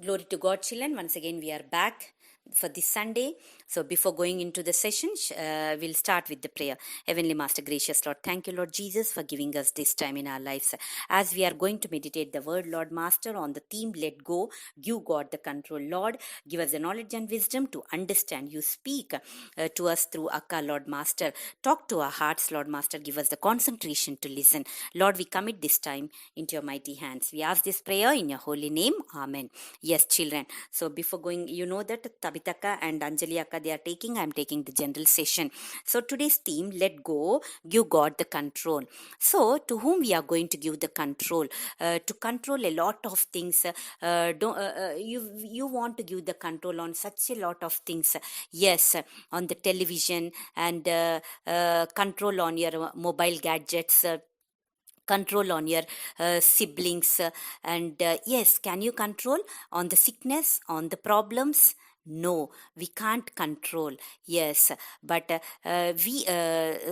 Glory to God, children. Once again, we are back for this Sunday. So, before going into the session, we'll start with the prayer. Heavenly Master, gracious Lord, thank you, Lord Jesus, for giving us this time in our lives. As we are going to meditate the word, Lord Master, on the theme, let go, give God the control. Lord, give us the knowledge and wisdom to understand. You speak to us through Akka, Lord Master. Talk to our hearts, Lord Master. Give us the concentration to listen. Lord, we commit this time into your mighty hands. We ask this prayer in your holy name. Amen. Yes, children. So before going, you know that Tabitaka and Anjali Akka, they are taking, I'm taking the general session. So today's theme, let go, give God the control. So to whom we are going to give the control? To control a lot of things. You want to give the control on such a lot of things. Yes, on the television and control on your mobile gadgets. Control on your siblings and yes, can you control on the sickness, on the problems? No, we can't control. Yes, but we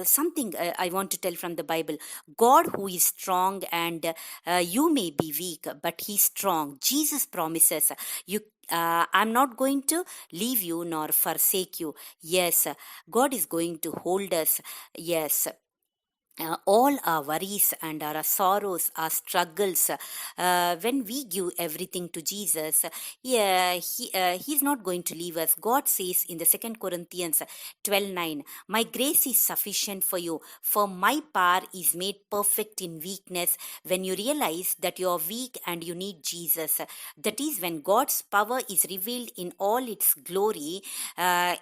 something I want to tell from the Bible. God, who is strong, and you may be weak, but he's strong. Jesus promises you, I'm not going to leave you nor forsake you. Yes, God is going to hold us. Yes, all our worries and our sorrows, our struggles, when we give everything to Jesus, he's not going to leave us. God says in the 2 Corinthians 12:9, my grace is sufficient for you, for my power is made perfect in weakness. When you realize that you are weak and you need Jesus, that is when God's power is revealed in all its glory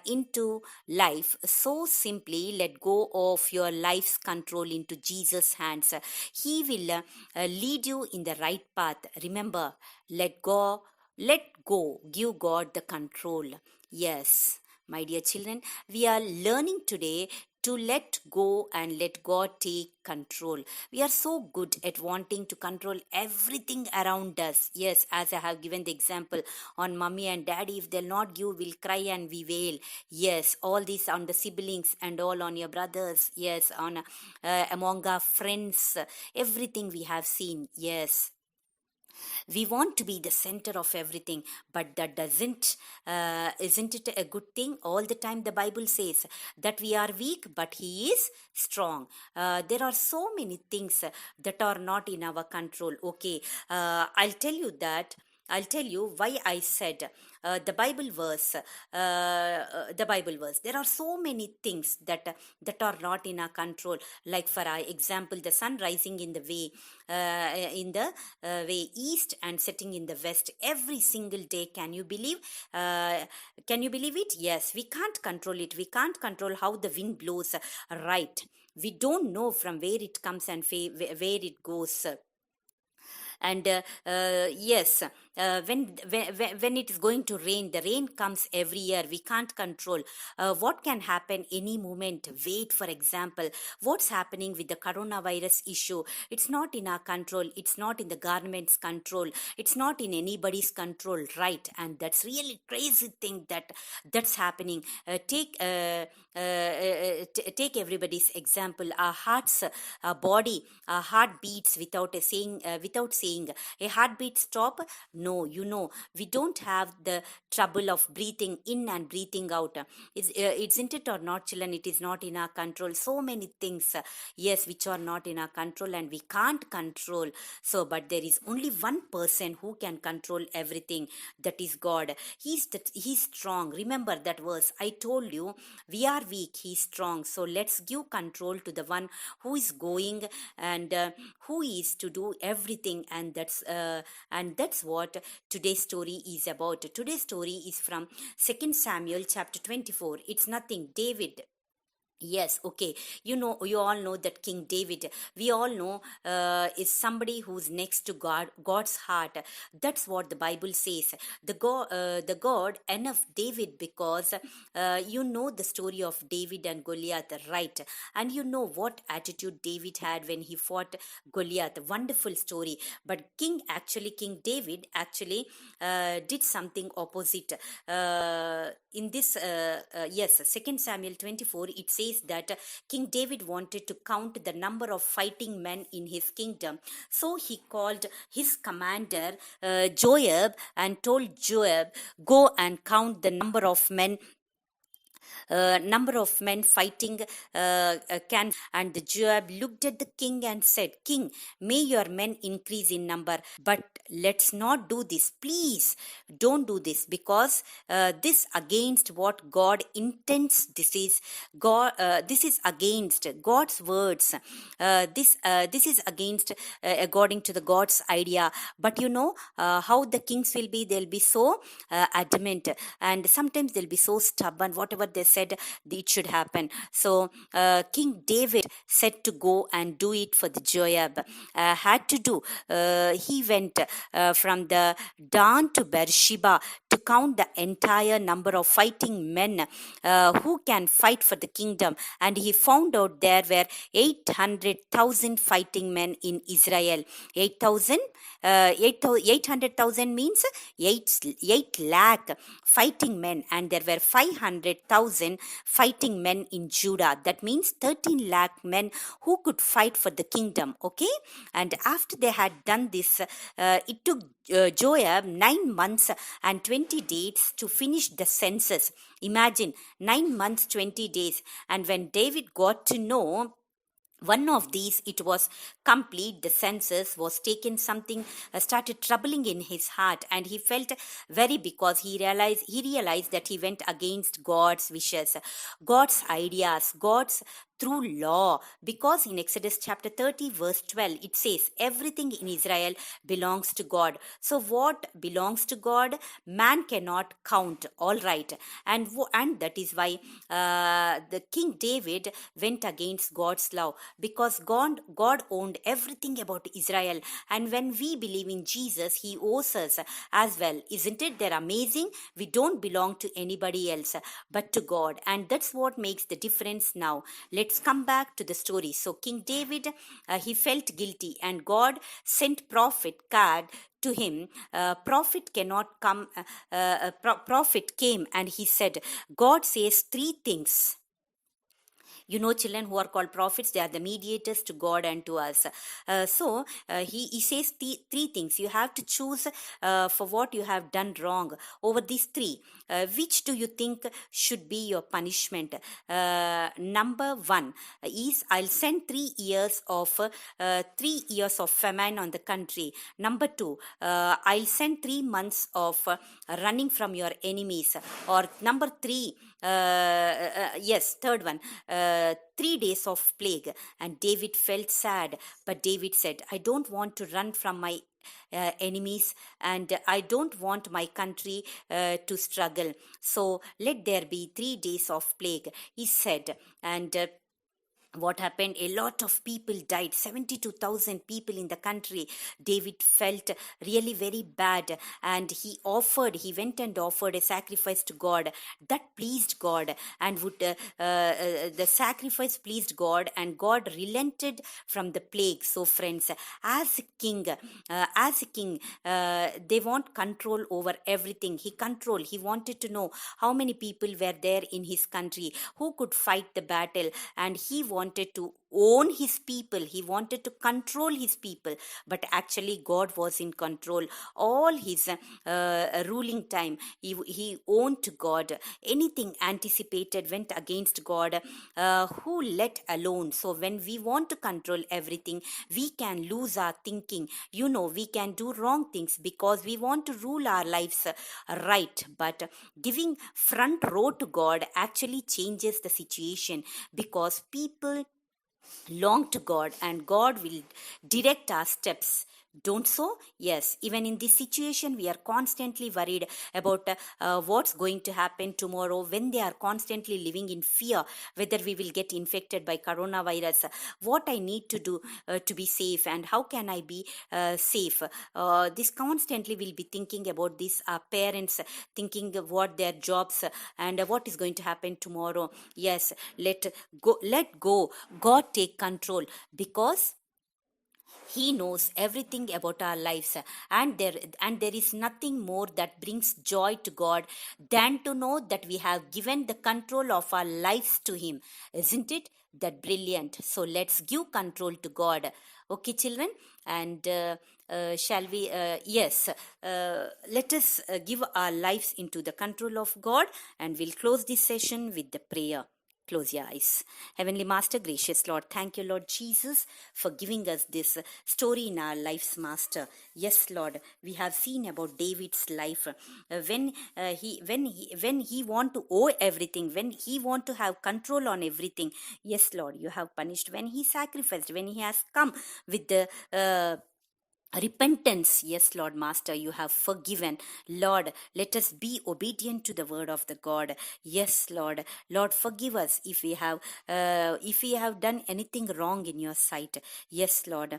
into life. So simply let go of your life's control into Jesus' hands. He will lead you in the right path. Remember, let go, give God the control. Yes, my dear children, we are learning today to let go and let God take control. We are so good at wanting to control everything around us. Yes, as I have given the example on mommy and daddy, if they'll not give, we'll cry and we wail. Yes, all this on the siblings and all on your brothers. Yes, on among our friends, everything we have seen. Yes, we want to be the center of everything, but that doesn't isn't it a good thing? All the time the Bible says that we are weak, but he is strong. There are so many things that are not in our control. Okay, I'll tell you why I said the Bible verse. The Bible verse. There are so many things that are not in our control. Like for example, the sun rising in the way way east and setting in the west every single day. Can you believe? Can you believe it? Yes, we can't control it. We can't control how the wind blows. Right? We don't know from where it comes and where it goes. And yes, when it is going to rain, the rain comes every year. We can't control what can happen any moment. Wait, for example, what's happening with the coronavirus issue? It's not in our control. It's not in the government's control. It's not in anybody's control, right? And that's really crazy thing that's happening. Take everybody's example. Our hearts, our body, our heart beats without a saying, without saying a heartbeat stop. No, you know, we don't have the trouble of breathing in and breathing out. Isn't it or not, children? It is not in our control. So many things, yes, which are not in our control and we can't control. So, but there is only one person who can control everything. That is God. He's strong. Remember that verse I told you. We are weak. He's strong. So let's give control to the one who is going and who is to do everything. And that's what today's story is about. Today's story is from 2 Samuel chapter 24. It's nothing. David. Yes, okay. You know, you all know that King David, we all know, is somebody who's next to God's heart. That's what the Bible says. The God enough David, because you know the story of David and Goliath, right? And you know what attitude David had when he fought Goliath. Wonderful story. But King David actually did something opposite. In this, yes, 2 Samuel 24, it says says that King David wanted to count the number of fighting men in his kingdom. So he called his commander Joab and told Joab, go and count the number of men fighting can. And the Joab looked at the king and said, King, may your men increase in number, but let's not do this. Please don't do this, because this against what God intends. This is against God's words. This is against according to the God's idea. But you know how the kings will be. They'll be so adamant, and sometimes they'll be so stubborn. Whatever they said, it should happen. So King David said to go and do it for the Joab. Had to do. He went from the Dan to Beersheba to count the entire number of fighting men who can fight for the kingdom. And he found out there were 800,000 fighting men in Israel. 800,000 means 8 lakh fighting men, and there were 500,000 fighting men in Judah. That means 13 lakh men who could fight for the kingdom. Okay, and after they had done this, it took Joab 9 months and 20 days to finish the census. Imagine 9 months 20 days. And when David got to know one of these, it was complete, the census was taken, something started troubling in his heart, and he felt very, because he realized that he went against God's wishes, God's ideas, God's through law. Because in Exodus chapter 30 verse 12 it says everything in Israel belongs to God. So what belongs to God, man cannot count. All right, and that is why the King David went against God's law, because God owned everything about Israel. And when we believe in Jesus, he owes us as well. Isn't it? They're amazing. We don't belong to anybody else but to God, and that's what makes the difference. Now let's come back to the story. So King David, he felt guilty, and God sent prophet Gad to him. Prophet cannot come. Prophet came, and he said, God says 3 things. You know, children who are called prophets, they are the mediators to God and to us. So he says 3 things. You have to choose for what you have done wrong. Over these 3, which do you think should be your punishment? Number 1 is, I'll send 3 years of famine on the country. Number 2, I'll send 3 months of running from your enemies. Or number 3, third one, 3 days of plague. And David felt sad, but David said, I don't want to run from my enemies, and I don't want my country to struggle. So let there be 3 days of plague, he said. And what happened? A lot of people died, 72,000 people in the country. David felt really very bad, and he went and offered a sacrifice to God. That pleased God, and the sacrifice pleased God, and God relented from the plague. So friends, as a king, they want control over everything. He wanted to know how many people were there in his country who could fight the battle, and he wanted to own his people. He wanted to control his people, but actually God was in control all his ruling time. He owned to God. Anything anticipated went against God, who let alone. So when we want to control everything, we can lose our thinking. You know, we can do wrong things because we want to rule our lives right. But giving front row to God actually changes the situation, because people long to God, and God will direct our steps. Don't so? Yes, even in this situation, we are constantly worried about what's going to happen tomorrow, when they are constantly living in fear, whether we will get infected by coronavirus, what I need to do to be safe, and how can I be safe. This constantly will be thinking about this. Parents thinking what their jobs and what is going to happen tomorrow. Yes, let go. God take control, because He knows everything about our lives, and there is nothing more that brings joy to God than to know that we have given the control of our lives to Him. Isn't it that brilliant? So let's give control to God. Okay, children, and shall we? Yes, let us give our lives into the control of God, and we'll close this session with the prayer. Close your eyes. Heavenly Master, gracious Lord, thank you, Lord Jesus, for giving us this story in our lives, Master. Yes, Lord, we have seen about David's life. When he want to owe everything, when he want to have control on everything. Yes, Lord, you have punished when he sacrificed, when he has come with the repentance. Yes, Lord Master, you have forgiven. Lord, let us be obedient to the word of the God. Yes, Lord. Lord, forgive us if we have done anything wrong in your sight. Yes, Lord.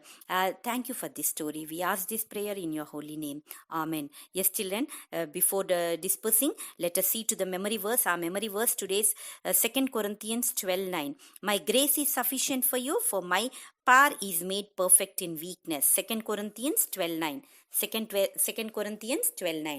Thank you for this story. We ask this prayer in your holy name. Amen. Yes, children, before dispersing, let us see to the memory verse. Our memory verse today is 2 Corinthians 12:9. My grace is sufficient for you, for my power is made perfect in weakness. 2 Corinthians 12:9. 2 Corinthians 12:9.